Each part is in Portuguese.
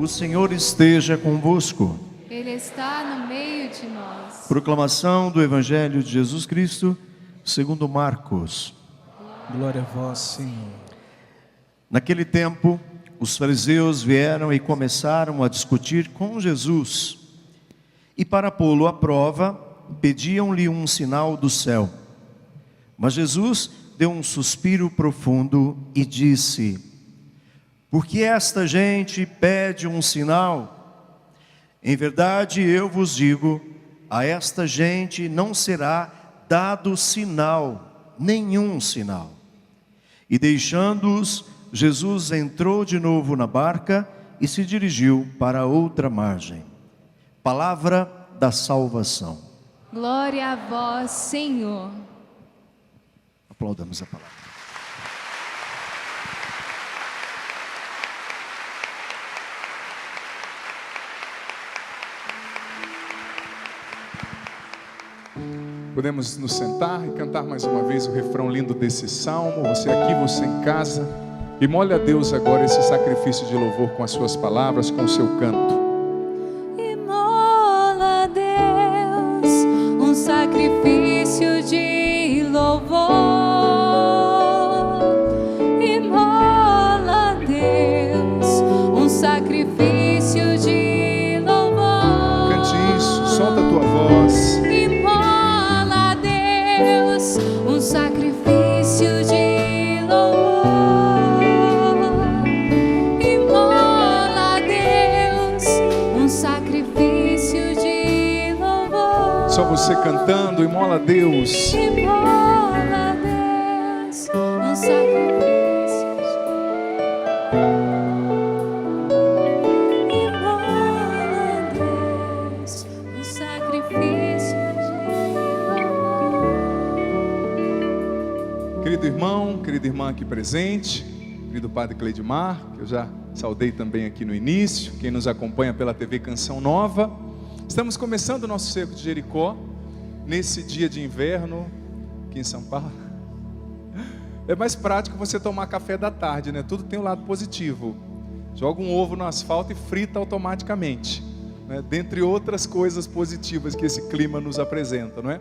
O Senhor esteja convosco. Ele está no meio de nós. Proclamação do Evangelho de Jesus Cristo, segundo Marcos. Glória a vós, Senhor. Naquele tempo, os fariseus vieram e começaram a discutir com Jesus. E para pô-lo à prova, pediam-lhe um sinal do céu. Mas Jesus deu um suspiro profundo e disse: por que esta gente pede um sinal? Em verdade eu vos digo, a esta gente não será dado sinal, nenhum sinal. E deixando-os, Jesus entrou de novo na barca e se dirigiu para outra margem. Palavra da salvação. Glória a vós, Senhor. Aplaudamos a palavra. Podemos nos sentar e cantar mais uma vez o refrão lindo desse salmo. Você aqui, você em casa. E mole a Deus agora esse sacrifício de louvor com as suas palavras, com o seu canto. Imola a Deus um sacrifício de louvor. Imola a Deus um sacrifício de louvor. Cante isso, solta a tua voz. Imola a Deus um sacrifício de louvor. Imola a Deus um sacrifício de louvor. Só você cantando, imola a Deus. Imola a Deus um sacrifício de Imola a Deus um sacrifício de louvor. Querido irmão, querida irmã aqui presente, querido Padre Cleidmar, que eu já saudei também aqui no início, quem nos acompanha pela TV Canção Nova. Estamos começando o nosso cerco de Jericó, nesse dia de inverno, aqui em São Paulo. É mais prático você tomar café da tarde, né? Tudo tem um lado positivo. Joga um ovo no asfalto e frita automaticamente, né? Dentre outras coisas positivas que esse clima nos apresenta, não é?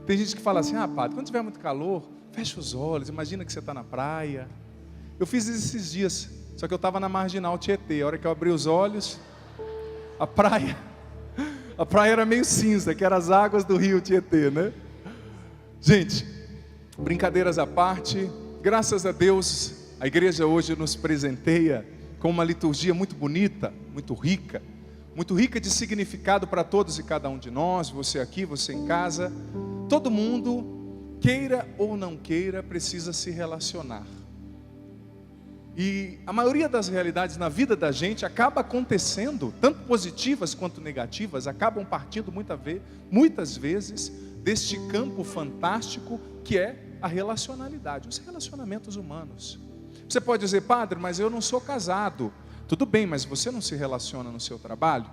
Tem gente que fala assim: ah, padre, quando tiver muito calor, fecha os olhos, imagina que você está na praia. Eu fiz isso esses dias, só que eu estava na Marginal Tietê. A hora que eu abri os olhos, a praia era meio cinza, que eram as águas do rio Tietê, né? Gente, brincadeiras à parte, graças a Deus, a igreja hoje nos presenteia com uma liturgia muito bonita, muito rica de significado para todos e cada um de nós, você aqui, você em casa. Todo mundo, queira ou não queira, precisa se relacionar. E a maioria das realidades na vida da gente acaba acontecendo, tanto positivas quanto negativas, acabam partindo muitas vezes deste campo fantástico que é a relacionalidade, os relacionamentos humanos. Você pode dizer: padre, mas eu não sou casado. Tudo bem, mas você não se relaciona no seu trabalho?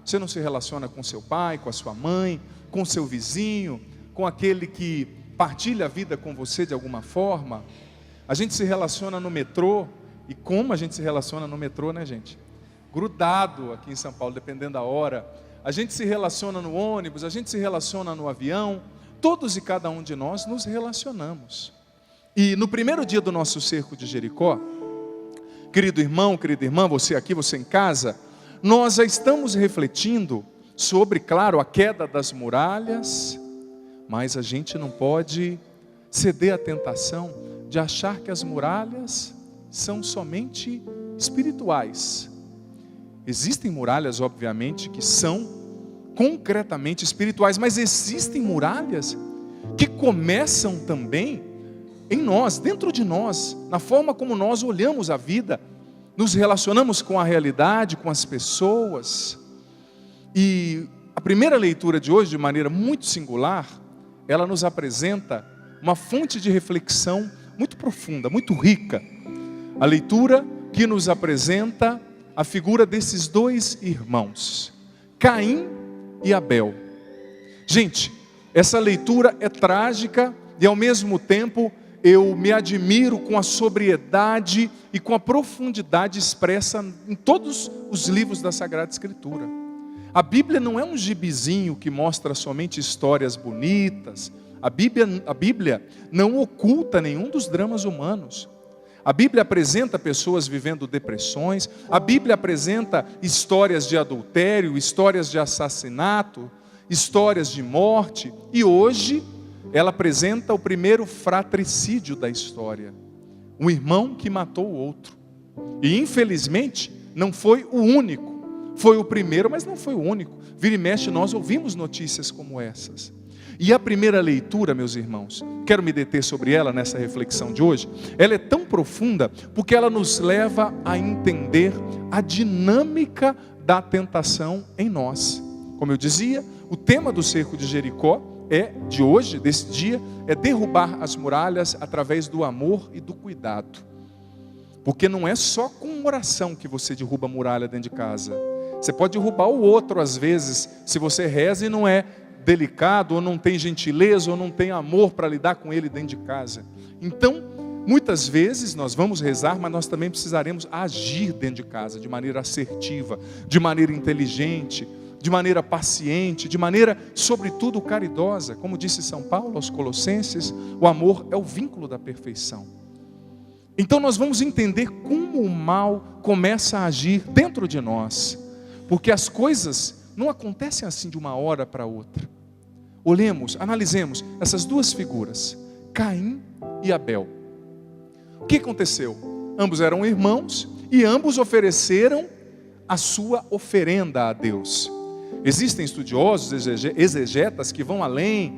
Você não se relaciona com seu pai, com a sua mãe, com o seu vizinho, com aquele que partilha a vida com você de alguma forma? A gente se relaciona no metrô. E como a gente se relaciona no metrô, né, gente? Grudado aqui em São Paulo, dependendo da hora. A gente se relaciona no ônibus, a gente se relaciona no avião. Todos e cada um de nós nos relacionamos. E no primeiro dia do nosso cerco de Jericó, querido irmão, querida irmã, você aqui, você em casa, nós já estamos refletindo sobre, claro, a queda das muralhas, mas a gente não pode ceder à tentação de achar que as muralhas são somente espirituais. Existem muralhas, obviamente, que são concretamente espirituais, mas existem muralhas que começam também em nós, dentro de nós, na forma como nós olhamos a vida, nos relacionamos com a realidade, com as pessoas. E a primeira leitura de hoje, de maneira muito singular, ela nos apresenta uma fonte de reflexão muito profunda, muito rica. A leitura que nos apresenta a figura desses dois irmãos, Caim e Abel. Gente, essa leitura é trágica e ao mesmo tempo eu me admiro com a sobriedade e com a profundidade expressa em todos os livros da Sagrada Escritura. A Bíblia não é um gibizinho que mostra somente histórias bonitas. A Bíblia não oculta nenhum dos dramas humanos. A Bíblia apresenta pessoas vivendo depressões. A Bíblia apresenta histórias de adultério, histórias de assassinato, histórias de morte. E hoje ela apresenta o primeiro fratricídio da história. Um irmão que matou o outro. E infelizmente não foi o único. Foi o primeiro, mas não foi o único. Vira e mexe, nós ouvimos notícias como essas. E a primeira leitura, meus irmãos, quero me deter sobre ela nessa reflexão de hoje. Ela é tão profunda porque ela nos leva a entender a dinâmica da tentação em nós. Como eu dizia, o tema do cerco de Jericó de hoje, desse dia, é derrubar as muralhas através do amor e do cuidado. Porque não é só com oração que você derruba a muralha dentro de casa. Você pode derrubar o outro às vezes, se você reza e não é delicado, ou não tem gentileza, ou não tem amor para lidar com ele dentro de casa. Então, muitas vezes nós vamos rezar, mas nós também precisaremos agir dentro de casa, de maneira assertiva, de maneira inteligente, de maneira paciente, de maneira, sobretudo, caridosa. Como disse São Paulo aos Colossenses, o amor é o vínculo da perfeição. Então nós vamos entender como o mal começa a agir dentro de nós, porque as coisas não acontecem assim de uma hora para outra. Olhemos, analisemos essas duas figuras, Caim e Abel. O que aconteceu? Ambos eram irmãos e ambos ofereceram a sua oferenda a Deus. Existem estudiosos, exegetas que vão além,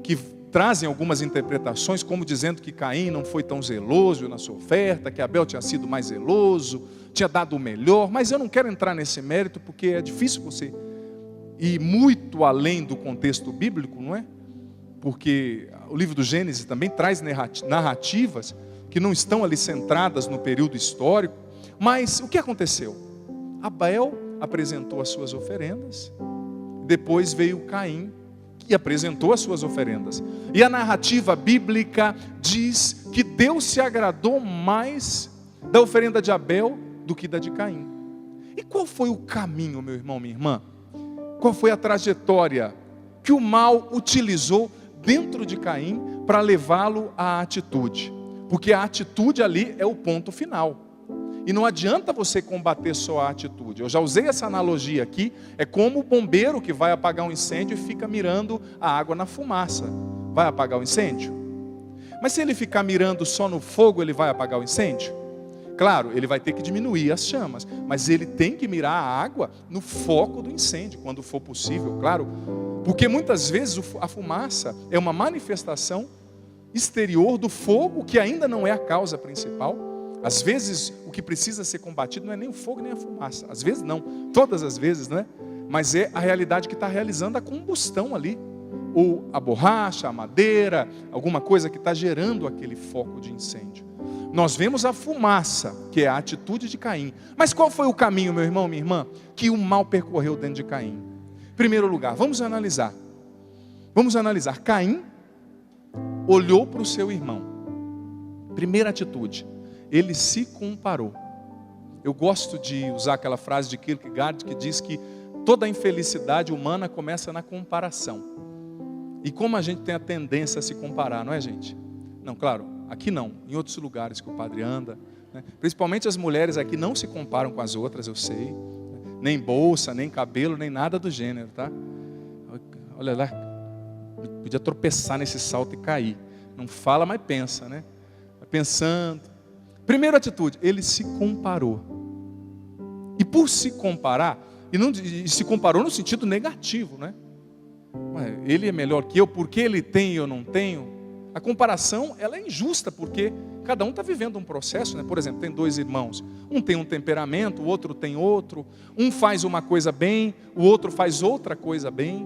que trazem algumas interpretações, como dizendo que Caim não foi tão zeloso na sua oferta, que Abel tinha sido mais zeloso, tinha dado o melhor, mas eu não quero entrar nesse mérito, porque é difícil você ir muito além do contexto bíblico, não é? Porque o livro do Gênesis também traz narrativas que não estão ali centradas no período histórico. Mas o que aconteceu? Abel apresentou as suas oferendas, depois veio Caim e apresentou as suas oferendas. E a narrativa bíblica diz que Deus se agradou mais da oferenda de Abel do que da de Caim. E qual foi o caminho, meu irmão, minha irmã? Qual foi a trajetória que o mal utilizou dentro de Caim para levá-lo à atitude? Porque a atitude ali é o ponto final. E não adianta você combater só a atitude. Eu já usei essa analogia aqui. É como o bombeiro que vai apagar um incêndio e fica mirando a água na fumaça. Vai apagar o incêndio? Mas se ele ficar mirando só no fogo, ele vai apagar o incêndio? Claro, ele vai ter que diminuir as chamas, mas ele tem que mirar a água no foco do incêndio, quando for possível, claro. Porque muitas vezes a fumaça é uma manifestação exterior do fogo, que ainda não é a causa principal. Às vezes o que precisa ser combatido não é nem o fogo nem a fumaça. Às vezes não, todas as vezes, não é? Mas é a realidade que está realizando a combustão ali. Ou a borracha, a madeira, alguma coisa que está gerando aquele foco de incêndio. Nós vemos a fumaça, que é a atitude de Caim. Mas qual foi o caminho, meu irmão, minha irmã, que o mal percorreu dentro de Caim? Em primeiro lugar, vamos analisar. Caim olhou para o seu irmão. Primeira atitude, ele se comparou. Eu gosto de usar aquela frase de Kierkegaard que diz que toda a infelicidade humana começa na comparação. E como a gente tem a tendência a se comparar, não é, gente? Não, claro, aqui não, em outros lugares que o padre anda, né? Principalmente as mulheres aqui não se comparam com as outras, eu sei, né? Nem bolsa, nem cabelo, nem nada do gênero, tá? Olha lá, podia tropeçar nesse salto e cair. Não fala, mas pensa, né? Vai pensando. Primeira atitude, ele se comparou. E por se comparar, e se comparou no sentido negativo, né? Ele é melhor que eu, porque ele tem e eu não tenho. A comparação, ela é injusta, porque cada um está vivendo um processo, né? Por exemplo, tem dois irmãos, um tem um temperamento, o outro tem outro, um faz uma coisa bem, o outro faz outra coisa bem,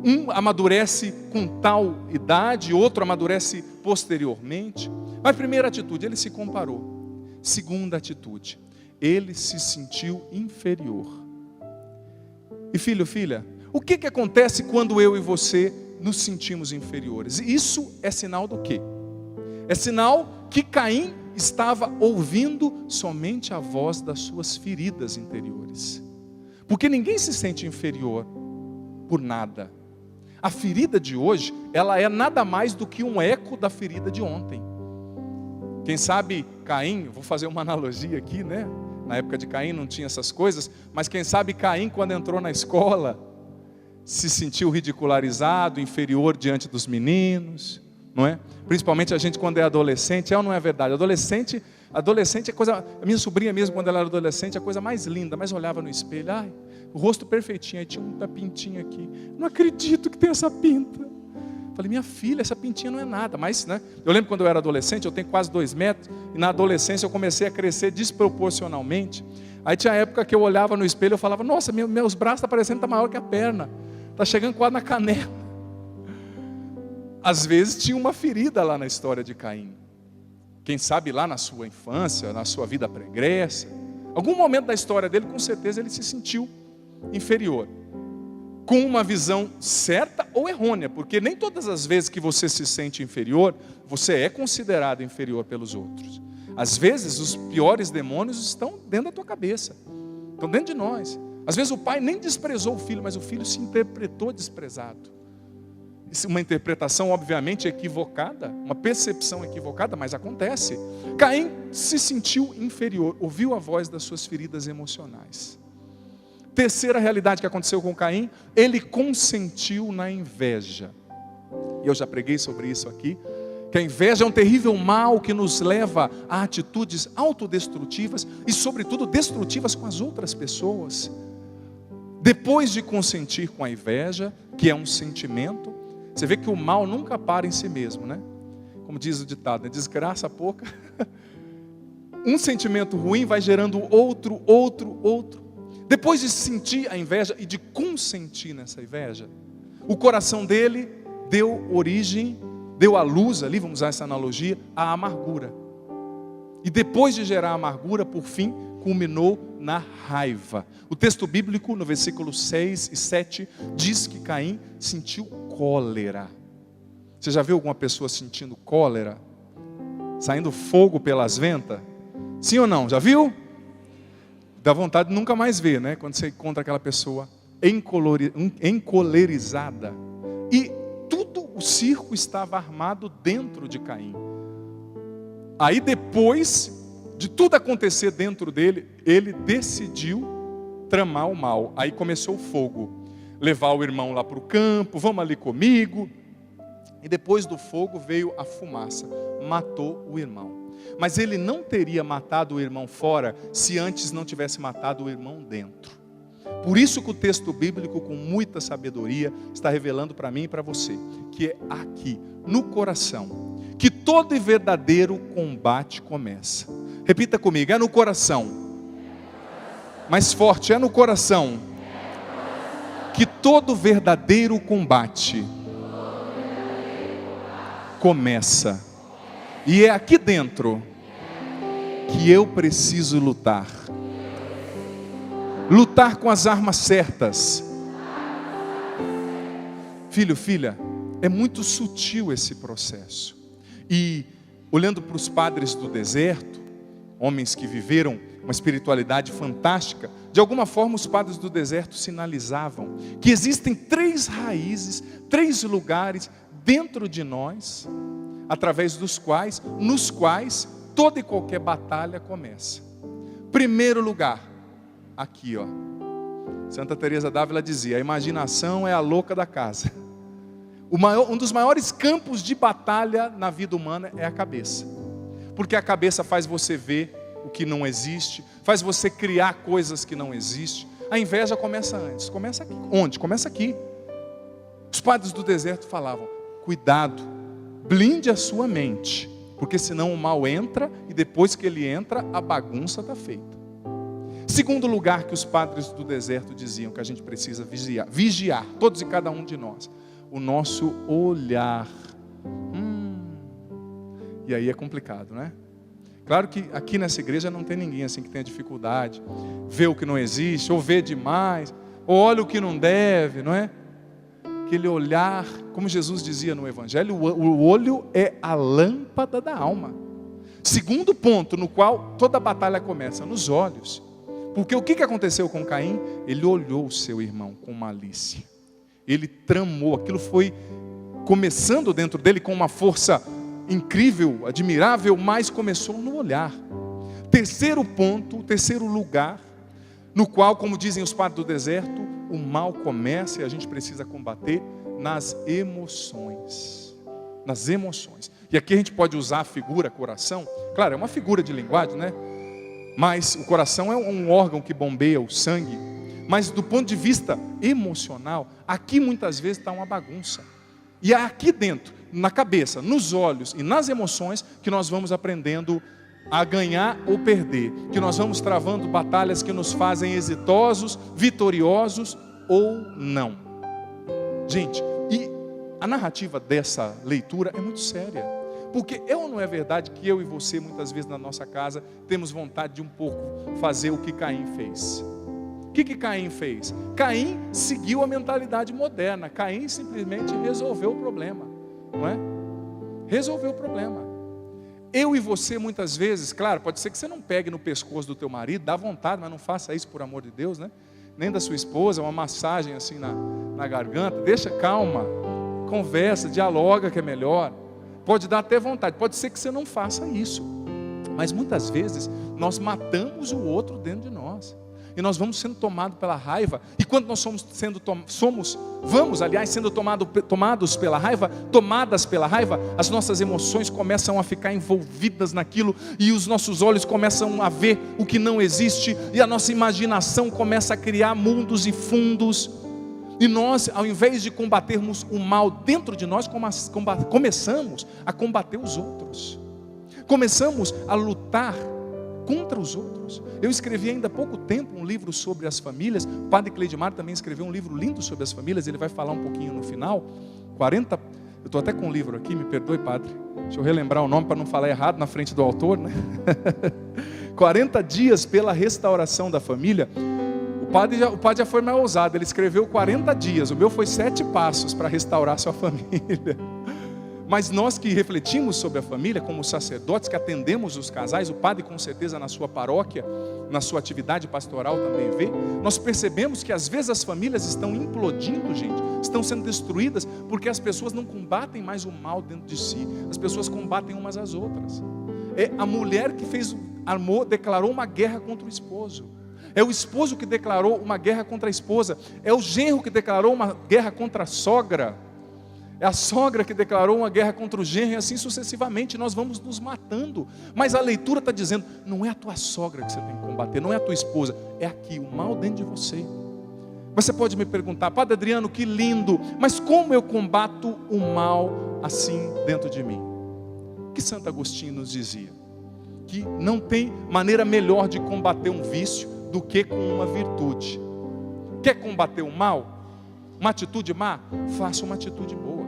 um amadurece com tal idade, outro amadurece posteriormente. Mas primeira atitude, ele se comparou. Segunda atitude, ele se sentiu inferior. E filho, filha, o que acontece quando eu e você nos sentimos inferiores? Isso é sinal do quê? É sinal que Caim estava ouvindo somente a voz das suas feridas interiores. Porque ninguém se sente inferior por nada. A ferida de hoje, ela é nada mais do que um eco da ferida de ontem. Quem sabe Caim, vou fazer uma analogia aqui, né? Na época de Caim não tinha essas coisas, mas quem sabe Caim, quando entrou na escola, se sentiu ridicularizado, inferior diante dos meninos, não é? Principalmente a gente quando é adolescente, é ou não é verdade? Adolescente é coisa, a minha sobrinha mesmo quando ela era adolescente, a coisa mais linda, mas olhava no espelho, ai, o rosto perfeitinho, aí tinha uma pintinha aqui, não acredito que tem essa pinta. Falei, minha filha, essa pintinha não é nada, mas, né? Eu lembro quando eu era adolescente, eu tenho quase 2 metros, e na adolescência eu comecei a crescer desproporcionalmente. Aí tinha época que eu olhava no espelho, eu falava, nossa, meus braços estão parecendo que está maior que a perna, está chegando quase na canela. Às vezes tinha uma ferida lá na história de Caim. Quem sabe lá na sua infância, na sua vida pregressa, algum momento da história dele, com certeza ele se sentiu inferior. Com uma visão certa ou errônea, porque nem todas as vezes que você se sente inferior, você é considerado inferior pelos outros. Às vezes os piores demônios estão dentro da tua cabeça, estão dentro de nós. Às vezes o pai nem desprezou o filho, mas o filho se interpretou desprezado. Uma interpretação obviamente equivocada, uma percepção equivocada, mas acontece. Caim se sentiu inferior, ouviu a voz das suas feridas emocionais. Terceira realidade que aconteceu com Caim, ele consentiu na inveja. E eu já preguei sobre isso aqui, que a inveja é um terrível mal que nos leva a atitudes autodestrutivas e sobretudo destrutivas com as outras pessoas. Depois de consentir com a inveja, que é um sentimento, você vê que o mal nunca para em si mesmo, né? Como diz o ditado, né? Desgraça pouca. Um sentimento ruim vai gerando outro. Depois de sentir a inveja e de consentir nessa inveja, o coração dele deu à luz, ali vamos usar essa analogia, a amargura. E depois de gerar amargura, por fim, culminou na raiva. O texto bíblico, no versículo 6 e 7, diz que Caim sentiu cólera. Você já viu alguma pessoa sentindo cólera? Saindo fogo pelas ventas? Sim ou não? Já viu? Dá vontade de nunca mais ver, né? Quando você encontra aquela pessoa encolerizada. E tudo o circo estava armado dentro de Caim. Aí depois de tudo acontecer dentro dele, ele decidiu tramar o mal. Aí começou o fogo. Levar o irmão lá para o campo, vamos ali comigo. E depois do fogo veio a fumaça. Matou o irmão. Mas ele não teria matado o irmão fora se antes não tivesse matado o irmão dentro. Por isso que o texto bíblico, com muita sabedoria, está revelando para mim e para você, que é aqui, no coração, que todo e verdadeiro combate começa. Repita comigo, é no coração. Mais forte, é no coração. Que todo verdadeiro combate começa. E é aqui dentro que eu preciso lutar. Lutar com as armas certas. Filho, filha, é muito sutil esse processo. E olhando para os padres do deserto, homens que viveram uma espiritualidade fantástica, de alguma forma os padres do deserto sinalizavam que existem 3 raízes, 3 lugares dentro de nós, através nos quais toda e qualquer batalha começa. Primeiro lugar, aqui ó, Santa Teresa d'Ávila dizia, a imaginação é a louca da casa. Um dos maiores campos de batalha na vida humana é a cabeça, porque a cabeça faz você ver o que não existe, faz você criar coisas que não existem. A inveja começa antes, começa aqui. Onde? Começa aqui. Os padres do deserto falavam, cuidado, blinde a sua mente, porque senão o mal entra e depois que ele entra, a bagunça está feita. Segundo lugar que os padres do deserto diziam que a gente precisa vigiar, todos e cada um de nós, o nosso olhar. E aí é complicado, né? Claro que aqui nessa igreja não tem ninguém assim que tenha dificuldade, vê o que não existe, ou vê demais, ou olha o que não deve, não é? aquele olhar, como Jesus dizia no Evangelho, o olho é a lâmpada da alma. Segundo ponto, no qual toda a batalha começa, nos olhos. Porque o que aconteceu com Caim? Ele olhou o seu irmão com malícia. Ele tramou, aquilo foi começando dentro dele com uma força incrível, admirável, mas começou no olhar. Terceiro ponto, terceiro lugar, no qual, como dizem os padres do deserto, o mal começa e a gente precisa combater nas emoções. Nas emoções. E aqui a gente pode usar a figura coração. Claro, é uma figura de linguagem, né? Mas o coração é um órgão que bombeia o sangue. Mas do ponto de vista emocional, aqui muitas vezes está uma bagunça. E é aqui dentro, na cabeça, nos olhos e nas emoções, que nós vamos aprendendo a ganhar ou perder. Que nós vamos travando batalhas que nos fazem exitosos, vitoriosos ou não. Gente, e a narrativa dessa leitura é muito séria. Porque é ou não é verdade que eu e você, muitas vezes na nossa casa, temos vontade de um pouco fazer o que Caim fez? O que Caim fez? Caim seguiu a mentalidade moderna. Caim simplesmente resolveu o problema, não é? Resolveu o problema. Eu e você, muitas vezes, claro, pode ser que você não pegue no pescoço do teu marido, dá vontade, mas não faça isso por amor de Deus, né? Nem da sua esposa, uma massagem assim na garganta, deixa calma, conversa, dialoga que é melhor. Pode dar até vontade, pode ser que você não faça isso. Mas muitas vezes nós matamos o outro dentro de nós. E nós vamos sendo tomados pela raiva. E quando nós vamos sendo tomados pela raiva, tomadas pela raiva, as nossas emoções começam a ficar envolvidas naquilo. E os nossos olhos começam a ver o que não existe. E a nossa imaginação começa a criar mundos e fundos. E nós, ao invés de combatermos o mal dentro de nós, começamos a combater os outros. Começamos a lutar contra os outros. Eu escrevi ainda há pouco tempo um livro sobre as famílias. O padre Cleidmar também escreveu um livro lindo sobre as famílias. Ele vai falar um pouquinho no final. Eu estou até com um livro aqui, me perdoe, padre. Deixa eu relembrar o nome para não falar errado na frente do autor, né? 40 dias pela restauração da família. O padre já foi mais ousado, ele escreveu 40 dias, o meu foi 7 passos para restaurar sua família. Mas nós que refletimos sobre a família, como sacerdotes que atendemos os casais, o padre com certeza na sua paróquia, na sua atividade pastoral também vê, nós percebemos que às vezes as famílias estão implodindo, gente, estão sendo destruídas, porque as pessoas não combatem mais o mal dentro de si, as pessoas combatem umas às outras. É a mulher que declarou uma guerra contra o esposo. É o esposo que declarou uma guerra contra a esposa. É o genro que declarou uma guerra contra a sogra. É a sogra que declarou uma guerra contra o genro. E assim sucessivamente nós vamos nos matando. Mas a leitura está dizendo, não é a tua sogra que você tem que combater, não é a tua esposa, é aqui, o mal dentro de você. Você pode me perguntar, Padre Adriano, que lindo, mas como eu combato o mal assim dentro de mim? O que Santo Agostinho nos dizia? Que não tem maneira melhor de combater um vício do que com uma virtude. Quer combater o mal? Uma atitude má? Faça uma atitude boa.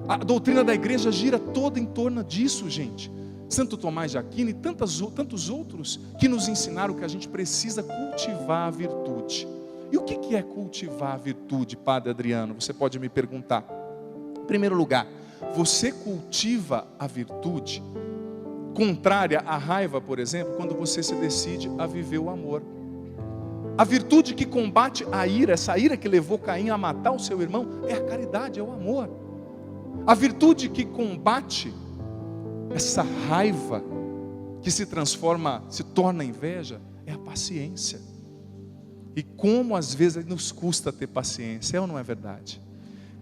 A doutrina da igreja gira toda em torno disso, gente. Santo Tomás de Aquino e tantos outros que nos ensinaram que a gente precisa cultivar a virtude. E o que é cultivar a virtude, Padre Adriano? Você pode me perguntar. Em primeiro lugar, você cultiva a virtude contrária à raiva, por exemplo, quando você se decide a viver o amor. A virtude que combate a ira, essa ira que levou Caim a matar o seu irmão, é a caridade, é o amor. A virtude que combate essa raiva que se torna inveja, é a paciência. E como às vezes nos custa ter paciência, é ou não é verdade?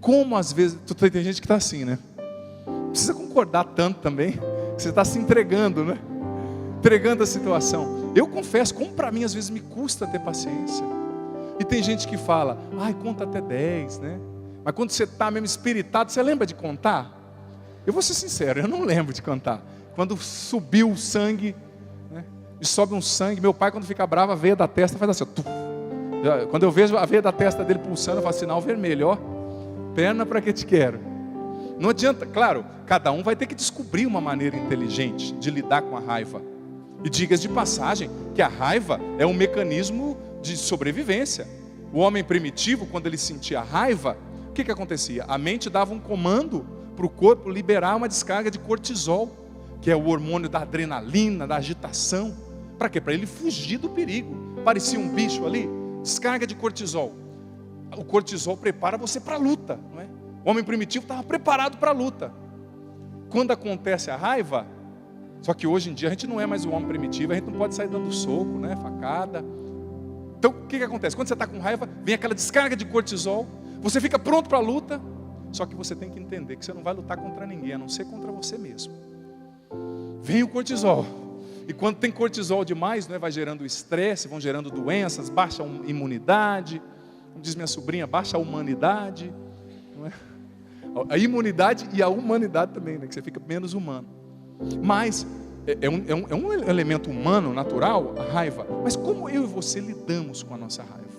Como às vezes, tem gente que está assim, né? Não precisa concordar tanto também, que você está se entregando, né? Entregando a situação. Eu confesso, como para mim às vezes me custa ter paciência. E tem gente que fala, conta até 10, né? Mas quando você está mesmo espiritado, você lembra de contar? Eu vou ser sincero, eu não lembro de contar. Quando subiu o sangue, né? E sobe um sangue, meu pai quando fica bravo, a veia da testa faz assim, quando eu vejo a veia da testa dele pulsando, eu falo, sinal vermelho, ó, perna para que te quero. Não adianta, claro, cada um vai ter que descobrir uma maneira inteligente de lidar com a raiva. E diga de passagem que a raiva é um mecanismo de sobrevivência. O homem primitivo, quando ele sentia raiva, o que acontecia? A mente dava um comando para o corpo liberar uma descarga de cortisol, que é o hormônio da adrenalina, da agitação. Para quê? Para ele fugir do perigo. Parecia um bicho ali, descarga de cortisol. O cortisol prepara você para a luta, não é? O homem primitivo estava preparado para a luta. Quando acontece a raiva, só que hoje em dia a gente não é mais o homem primitivo, a gente não pode sair dando soco, né? Facada. Então o que acontece? Quando você está com raiva, vem aquela descarga de cortisol, você fica pronto para a luta, só que você tem que entender que você não vai lutar contra ninguém, a não ser contra você mesmo. Vem o cortisol, e quando tem cortisol demais, né, vai gerando estresse, vão gerando doenças, baixa a imunidade, como diz minha sobrinha, baixa a humanidade, não é? A imunidade e a humanidade também, né, que você fica menos humano. Mas é um elemento humano, natural, a raiva. Mas como eu e você lidamos com a nossa raiva?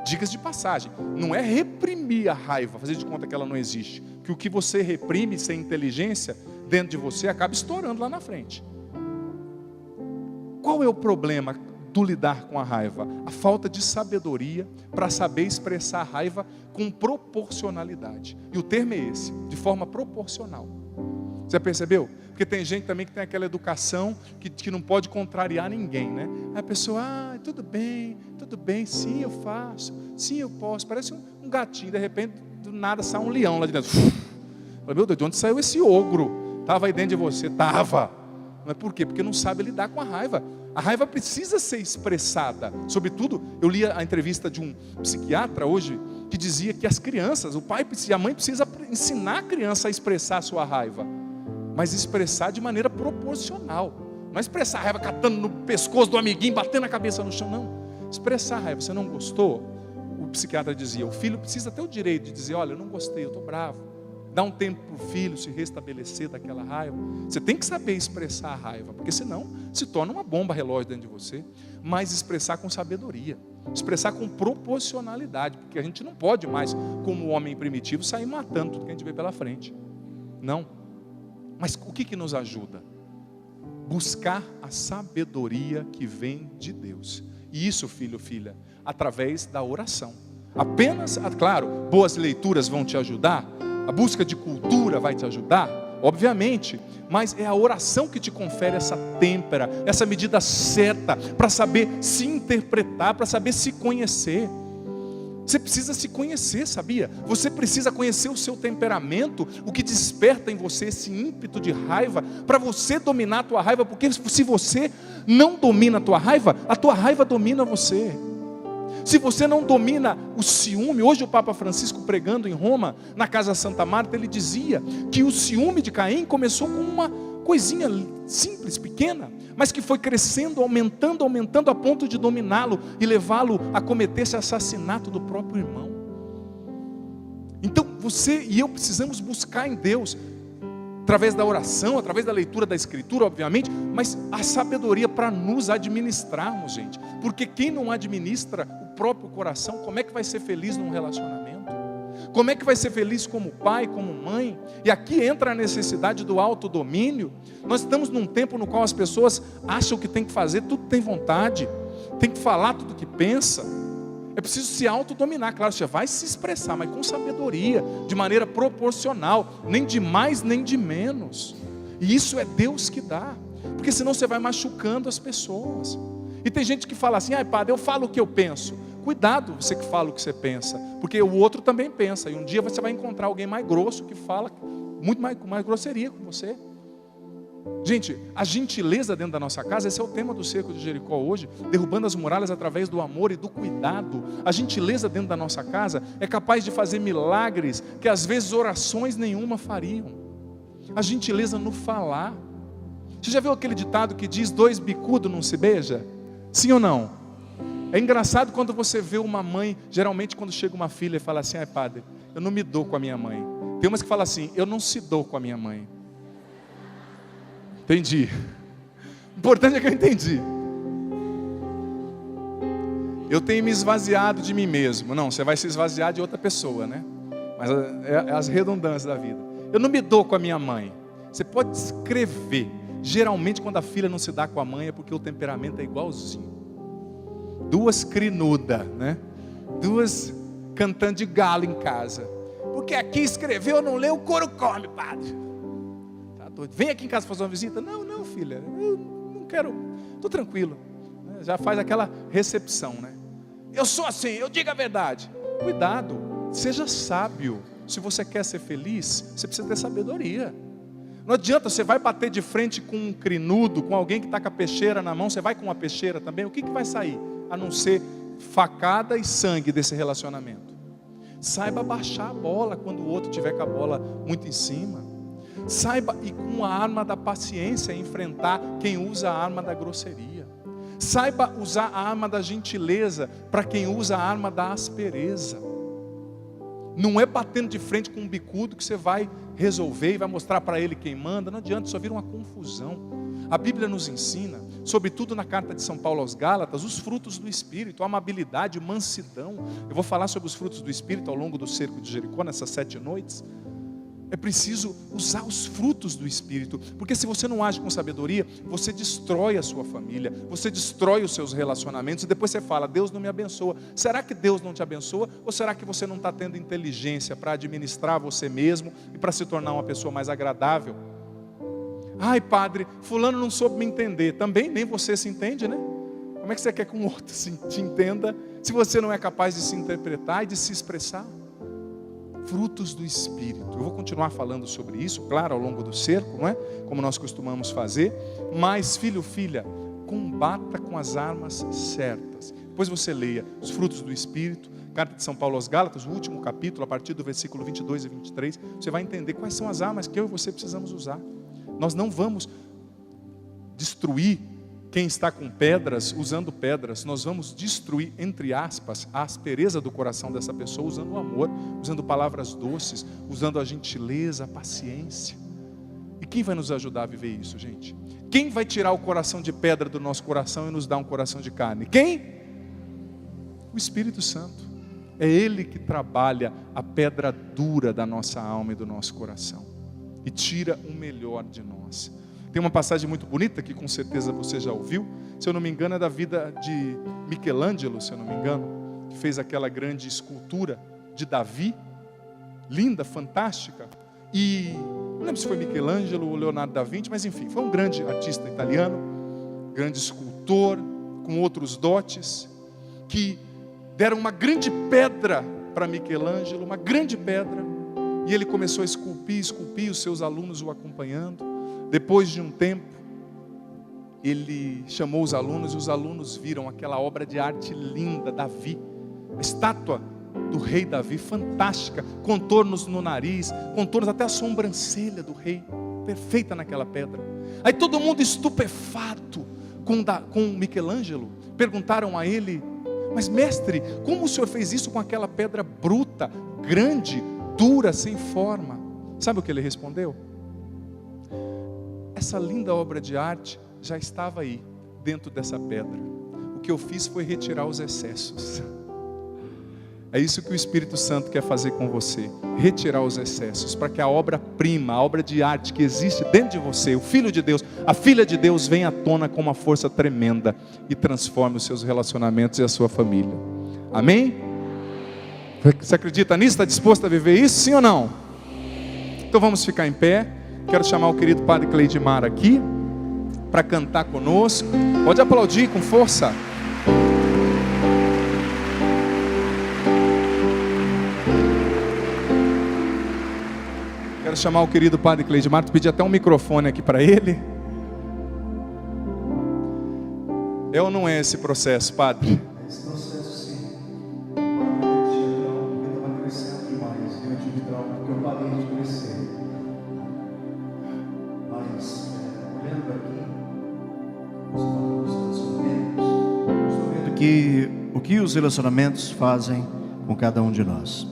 Dicas de passagem, não é reprimir a raiva, fazer de conta que ela não existe. Que o que você reprime sem inteligência dentro de você acaba estourando lá na frente. Qual é o problema do lidar com a raiva? A falta de sabedoria para saber expressar a raiva com proporcionalidade. E o termo é esse, de forma proporcional. Você percebeu? Porque tem gente também que tem aquela educação que não pode contrariar ninguém, né? A pessoa, tudo bem, sim eu faço, sim eu posso. Parece um gatinho, de repente do nada sai um leão lá de dentro. Fala, meu Deus, de onde saiu esse ogro? Estava aí dentro de você, estava. Mas por quê? Porque não sabe lidar com a raiva. A raiva precisa ser expressada. Sobretudo, eu li a entrevista de um psiquiatra hoje, que dizia que as crianças, o pai e a mãe precisa ensinar a criança a expressar a sua raiva, mas expressar de maneira proporcional. Não é expressar a raiva catando no pescoço do amiguinho, batendo a cabeça no chão, não. Expressar a raiva, você não gostou? O psiquiatra dizia, o filho precisa ter o direito de dizer, olha, eu não gostei, eu estou bravo. Dá um tempo para o filho se restabelecer daquela raiva. Você tem que saber expressar a raiva, porque senão se torna uma bomba relógio dentro de você. Mas expressar com sabedoria, expressar com proporcionalidade, porque a gente não pode mais, como o homem primitivo, sair matando tudo que a gente vê pela frente. Não. Mas o que nos ajuda? Buscar a sabedoria que vem de Deus. E isso, filho, filha, através da oração. Apenas, claro, boas leituras vão te ajudar, a busca de cultura vai te ajudar, obviamente, mas é a oração que te confere essa têmpera, essa medida certa, para saber se interpretar, para saber se conhecer. Você precisa se conhecer, sabia? Você precisa conhecer o seu temperamento, o que desperta em você esse ímpeto de raiva, para você dominar a tua raiva, porque se você não domina a tua raiva domina você. Se você não domina o ciúme, hoje o Papa Francisco pregando em Roma, na Casa Santa Marta, ele dizia que o ciúme de Caim começou com uma coisinha simples, pequena, mas que foi crescendo, aumentando a ponto de dominá-lo e levá-lo a cometer esse assassinato do próprio irmão. Então você e eu precisamos buscar em Deus, através da oração, através da leitura da Escritura, obviamente, mas a sabedoria para nos administrarmos, gente. Porque quem não administra o próprio coração, como é que vai ser feliz num relacionamento? Como é que vai ser feliz como pai, como mãe? E aqui entra a necessidade do autodomínio. Nós estamos num tempo no qual as pessoas acham que tem que fazer tudo que tem vontade, tem que falar tudo que pensa. É preciso se autodominar, claro, você vai se expressar, mas com sabedoria, de maneira proporcional, nem de mais nem de menos. E isso é Deus que dá, porque senão você vai machucando as pessoas. E tem gente que fala assim, padre, eu falo o que eu penso. Cuidado você que fala o que você pensa, porque o outro também pensa, e um dia você vai encontrar alguém mais grosso que fala muito mais grosseria com você. Gente, a gentileza dentro da nossa casa, esse é o tema do Cerco de Jericó hoje, derrubando as muralhas através do amor e do cuidado. A gentileza dentro da nossa casa é capaz de fazer milagres que às vezes orações nenhuma fariam. A gentileza no falar. Você já viu aquele ditado que diz, 2 bicudos não se beija? Sim ou não? É engraçado quando você vê uma mãe, geralmente quando chega uma filha e fala assim, padre, eu não me dou com a minha mãe. Tem umas que falam assim, eu não se dou com a minha mãe. Entendi. O importante é que eu entendi. Eu tenho me esvaziado de mim mesmo. Não, você vai se esvaziar de outra pessoa, né? Mas é as redundâncias da vida. Eu não me dou com a minha mãe. Você pode escrever. Geralmente quando a filha não se dá com a mãe é porque o temperamento é igualzinho. 2 crinudas, né? 2 cantando de galo em casa. porque aqui escreveu, não leu, o couro come, padre. Tá doido? Vem aqui em casa fazer uma visita. Não, filha, eu não quero, estou tranquilo. Já faz aquela recepção, né? Eu sou assim, eu digo a verdade. Cuidado, seja sábio. Se você quer ser feliz, você precisa ter sabedoria. Não adianta, você vai bater de frente com um crinudo, com alguém que está com a peixeira na mão, você vai com uma peixeira também, o que vai sair? A não ser facada e sangue desse relacionamento. Saiba baixar a bola quando o outro tiver com a bola muito em cima. Saiba ir com a arma da paciência enfrentar quem usa a arma da grosseria. Saiba usar a arma da gentileza para quem usa a arma da aspereza. Não é batendo de frente com um bicudo que você vai resolver e vai mostrar para ele quem manda. Não adianta, só vira uma confusão. A Bíblia nos ensina, sobretudo na carta de São Paulo aos Gálatas, os frutos do Espírito, amabilidade, mansidão. Eu vou falar sobre os frutos do Espírito ao longo do cerco de Jericó, nessas 7 noites. É preciso usar os frutos do Espírito, porque se você não age com sabedoria, você destrói a sua família, você destrói os seus relacionamentos, e depois você fala, Deus não me abençoa. Será que Deus não te abençoa? Ou será que você não está tendo inteligência para administrar você mesmo e para se tornar uma pessoa mais agradável? Ai, padre, fulano não soube me entender. Também nem você se entende, né? Como é que você quer que um outro te entenda se você não é capaz de se interpretar e de se expressar? Frutos do Espírito. Eu vou continuar falando sobre isso, claro, ao longo do cerco, não é? Como nós costumamos fazer. Mas, filho, filha, combata com as armas certas. Depois você leia os frutos do Espírito, carta de São Paulo aos Gálatas, o último capítulo, a partir do versículo 22 e 23. Você vai entender quais são as armas que eu e você precisamos usar. Nós não vamos destruir quem está com pedras, usando pedras. Nós vamos destruir, entre aspas, a aspereza do coração dessa pessoa, usando o amor, usando palavras doces, usando a gentileza, a paciência. E quem vai nos ajudar a viver isso, gente? Quem vai tirar o coração de pedra do nosso coração e nos dar um coração de carne? Quem? O Espírito Santo. É Ele que trabalha a pedra dura da nossa alma e do nosso coração e tira o melhor de nós. Tem uma passagem muito bonita que com certeza você já ouviu. Se eu não me engano é da vida de Michelangelo, se eu não me engano, que fez aquela grande escultura de Davi, linda, fantástica. E não lembro se foi Michelangelo ou Leonardo da Vinci, mas enfim, foi um grande artista italiano, grande escultor, com outros dotes, que deram uma grande pedra para Michelangelo, uma grande pedra, e ele começou a esculpir, os seus alunos o acompanhando. Depois de um tempo, ele chamou os alunos, e os alunos viram aquela obra de arte linda, Davi, a estátua do rei Davi, fantástica, contornos no nariz, contornos até a sobrancelha do rei, perfeita naquela pedra. Aí todo mundo estupefato com Michelangelo, perguntaram a ele, mas mestre, como o senhor fez isso com aquela pedra bruta, grande, dura, sem forma? Sabe o que ele respondeu? Essa linda obra de arte já estava aí, dentro dessa pedra. O que eu fiz foi retirar os excessos. É isso que o Espírito Santo quer fazer com você. Retirar os excessos, para que a obra-prima, a obra de arte que existe dentro de você, o Filho de Deus, a Filha de Deus, venha à tona com uma força tremenda e transforme os seus relacionamentos e a sua família. Amém? Você acredita nisso? Está disposto a viver isso? Sim ou não? Então vamos ficar em pé. Quero chamar o querido Padre Cleidimar aqui para cantar conosco. Pode aplaudir com força. Quero chamar o querido Padre Cleidimar. Tu pedi até um microfone aqui para ele. É ou não é esse processo, Padre? Esse processo, sim. Eu estava crescendo demais. Eu tive trauma porque eu parei de crescer. Mas, olhando aqui, estou vendo que o que os relacionamentos fazem com cada um de nós.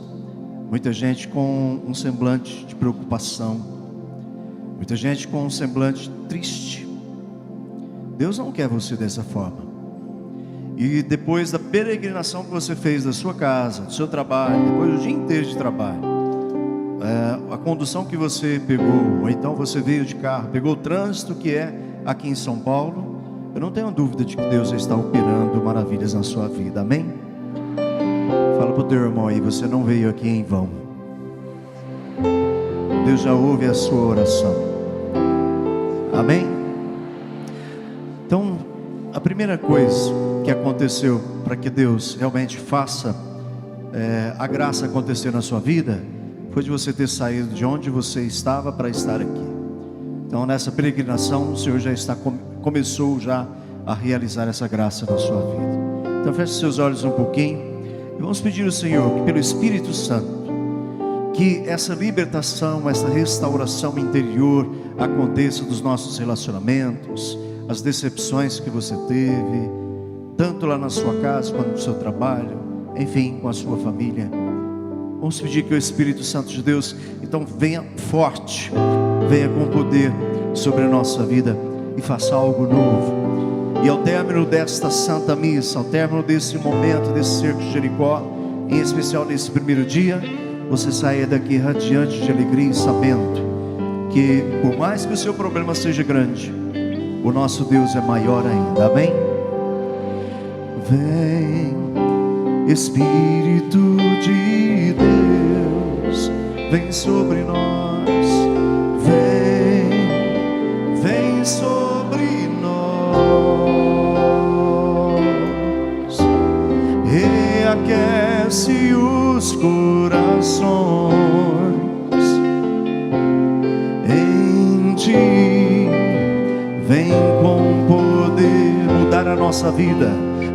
Muita gente com um semblante de preocupação, muita gente com um semblante triste. Deus não quer você dessa forma. E depois da peregrinação que você fez da sua casa, do seu trabalho, depois do dia inteiro de trabalho, a condução que você pegou, ou então você veio de carro, pegou o trânsito que é aqui em São Paulo, eu não tenho dúvida de que Deus está operando maravilhas na sua vida, amém? Fala para o teu irmão aí, você não veio aqui em vão. Deus já ouve a sua oração. Amém? Então, a primeira coisa que aconteceu para que Deus realmente faça a graça acontecer na sua vida, foi de você ter saído de onde você estava para estar aqui. Então, nessa peregrinação, o Senhor já começou já a realizar essa graça na sua vida. Então, feche seus olhos um pouquinho e vamos pedir ao Senhor que pelo Espírito Santo, que essa libertação, essa restauração interior aconteça dos nossos relacionamentos, as decepções que você teve, tanto lá na sua casa quanto no seu trabalho, enfim, com a sua família. Vamos pedir que o Espírito Santo de Deus, então, venha forte, venha com poder sobre a nossa vida e faça algo novo. E ao término desta Santa Missa, ao término desse momento, desse cerco de Jericó, em especial nesse primeiro dia, você saia daqui radiante de alegria, sabendo que por mais que o seu problema seja grande, o nosso Deus é maior ainda. Amém? Vem, Espírito de Deus, vem sobre nós. Vem sobre nós. Reaquece os corações em ti. Vem com poder mudar a nossa vida,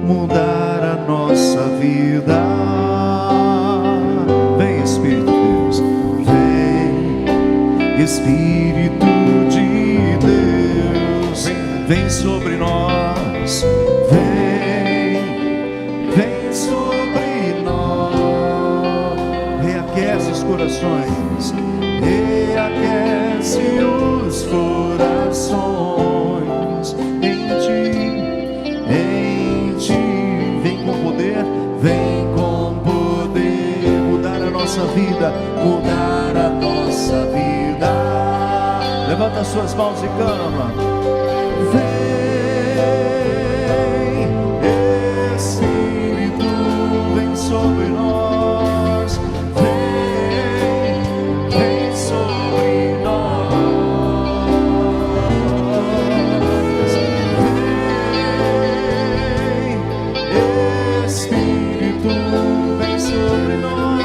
mudar a nossa vida. Vem, Espírito de Deus, vem, Espírito de Deus, vem sobre nós. Vem sobre nós. Reaquece os corações, reaquece os corações em ti, vem com poder mudar a nossa vida, mudar a nossa vida. Levanta as suas mãos e clama. Vem, Espírito, vem sobre nós. Vem sobre nós. Vem, Espírito, vem sobre nós.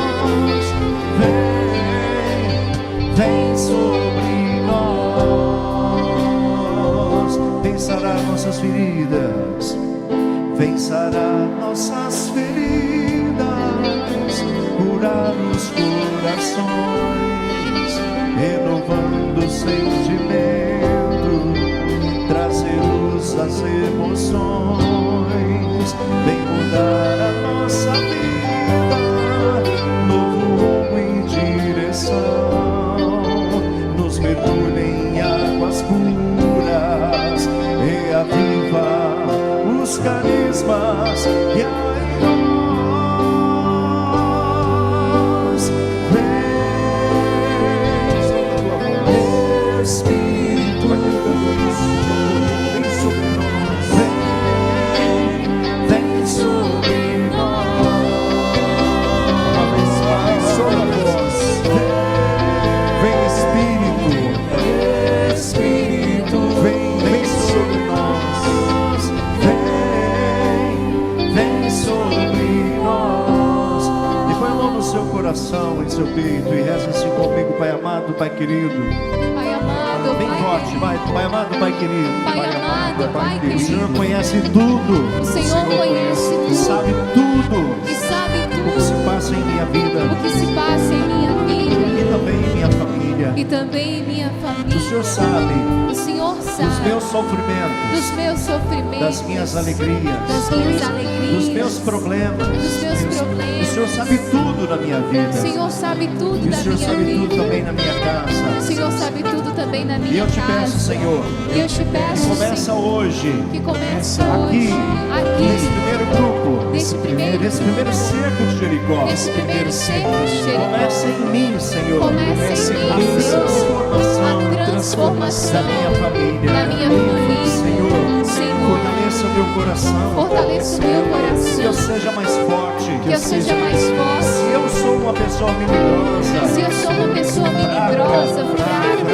Vem sobre nós. Vem sarar nossas feridas, vem sarar nossas feridas, curar os corações, renovando o sentimento, trazer luz às emoções. Vem mudar a nossa vida, novo rumo em direção, nos mergulha em águas puras, reaviva os carismas que há em nós. Vem, Espírito, vem sobre nós. Vem sobre nós. Sola a voz. Vem, Espírito, vem sobre nós. Vem sobre nós. E põe a mão no seu coração, em seu peito, e reza assim comigo. Pai amado, Pai querido, Pai amado, bem Pai forte, vai. Pai amado, Pai querido, Pai amado, Pai o querido. Senhor conhece tudo, O Senhor conhece tudo sabe tudo e sabe o que tudo se passa em minha vida o que se passa em minha vida e também em minha família. e também em minha família. O Senhor sabe O Senhor dos sabe meus sofrimentos, dos meus sofrimentos, das minhas alegrias, das minhas alegrias, dos meus problemas. dos meus problemas. O Senhor sabe tudo na minha vida. O Senhor sabe tudo E o da Senhor minha sabe vida. tudo também na minha O casa. Senhor sabe tudo também na minha E eu te casa. peço, Senhor, E eu te peço, começa Senhor, hoje, que começa aqui, hoje, nesse primeiro grupo, nesse primeiro cerco de Jericó. nesse primeiro cerco de Jericó. Começa em mim, Senhor, Começa em mim, a Senhor, transformação a da minha família. da minha família. Senhor, Senhor, fortaleça o meu coração, fortaleça o meu coração, que eu seja mais forte. Que eu seja mais forte. Se eu sou uma pessoa melindrosa, Se eu sou uma pessoa melindrosa, frágil,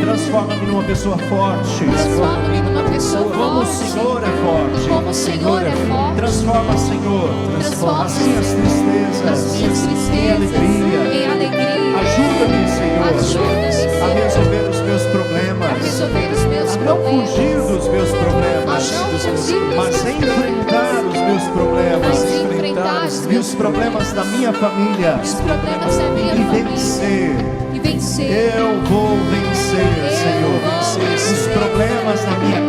transforma-me numa pessoa forte. transforma-me numa pessoa Como o forte. Senhor é forte. Como o Senhor é forte. Transforma, Senhor, Transforma as minhas as tristezas minhas em tristezas alegria. em alegria. Ajuda-me, Senhor, Ajuda-me, a Senhor, resolver os meus a problemas, resolver os meus a não problemas. fugir dos meus problemas, A não fugir dos mas meus enfrentar os meus Mas problemas enfrentar os e os meus problemas da minha família os problemas da minha e família. vencer. E vencer. Eu vou vencer, Senhor, os problemas na minha Os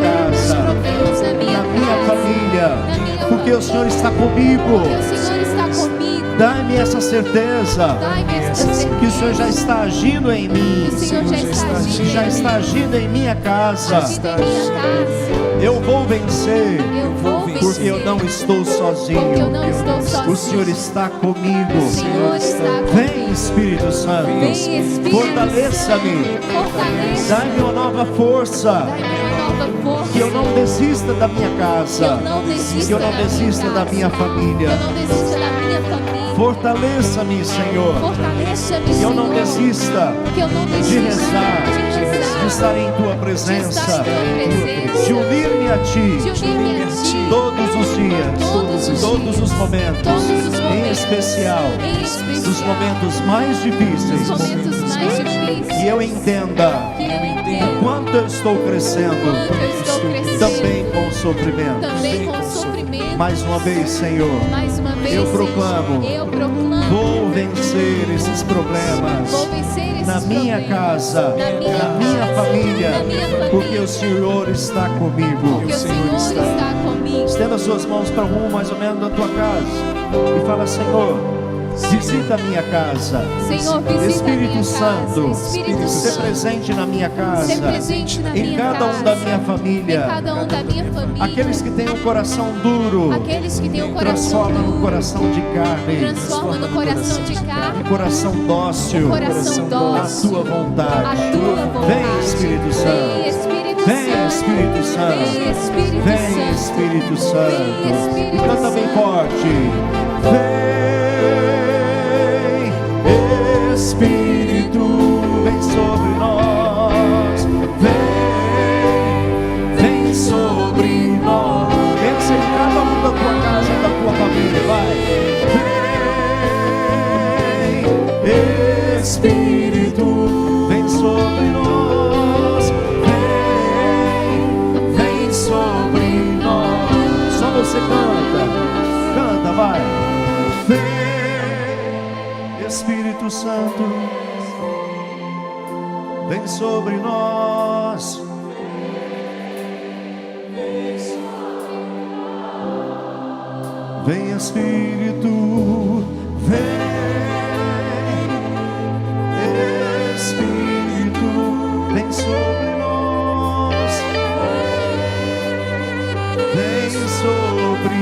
casa, problemas da minha na minha casa. família, Na minha porque o Senhor está comigo. Porque o Senhor está comigo. Dai-me essa certeza Dai-me essa certeza. que o Senhor já está agindo em mim, O Senhor já está agindo que já em está mim. agindo em minha casa. Agindo em minha casa. Eu vou vencer, Eu vou vencer. porque eu não estou Porque eu sozinho. não estou sozinho. O Senhor está comigo. O Senhor está comigo. Vem, Espírito Santo, Vem, Espírito fortaleça-me, Santo. Fortaleça. dai-me uma nova força, Dai-me uma nova força. que eu não desista da minha casa, Que eu não desista que eu não da minha desista da casa. minha família. Que eu não desista da minha família. Fortaleça-me, Senhor, Fortaleça-me, que eu Senhor. não desista Que eu não de desista rezar, de estar em Tua de presença, estar em Tua presença. de unir-me a Ti De unir-me a Ti. todos os dias, Todos os momentos, Todos os em momentos. especial, Em especial. dos momentos mais difíceis, Os momentos mais difíceis. que eu entenda Que eu entendo. quanto eu estou crescendo, Quanto eu estou crescendo. também com sofrimento. Também com sofrimento. Mais uma vez, Senhor, Mais uma vez, eu Senhor, proclamo, eu proclamo. vou vencer esses problemas Vou vencer esses na minha problemas. casa, Na minha casa, família, na minha família. porque o Senhor está comigo. Porque o Senhor está comigo. Estenda suas mãos para um mais ou menos da tua casa e fala: Senhor, visita a minha casa. Senhor, visita Espírito a minha Santo, casa. Espírito ser Santo, presente na minha casa, ser presente na em minha cada casa. um da minha família. Em cada um da minha família. Aqueles que têm um coração duro, Aqueles que têm um coração transforma no duro. coração de carne, Transforma no coração de um carne. coração dócil, Coração à dócil. tua A vontade. tua vontade. Vem, Espírito Santo. Vem, Espírito Vem, Santo. Espírito Santo. Vem, Espírito Vem, Santo. Espírito Santo. Vem, Espírito E canta bem Santo. forte. Vem, Espírito, vem sobre nós. Vem sobre nós. Pensa em cada um da tua casa, da tua família. Vai. Vem, Espírito, vem sobre nós. Vem sobre nós. Só você canta. Canta, vai. Vem, Espírito Santo, vem sobre nós. Vem, Espírito, vem. Espírito, vem sobre nós. Vem sobre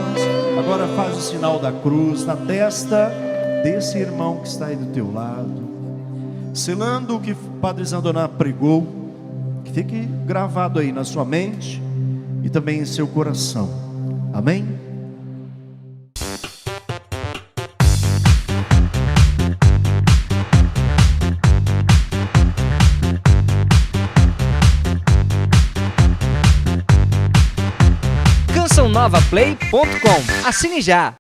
nós. Agora faz o sinal da cruz na testa desse irmão que está aí do teu lado, selando o que o Padre Zandoná pregou. Que fique gravado aí na sua mente e também em seu coração. Amém? cançãonovaplay.com. Assine já!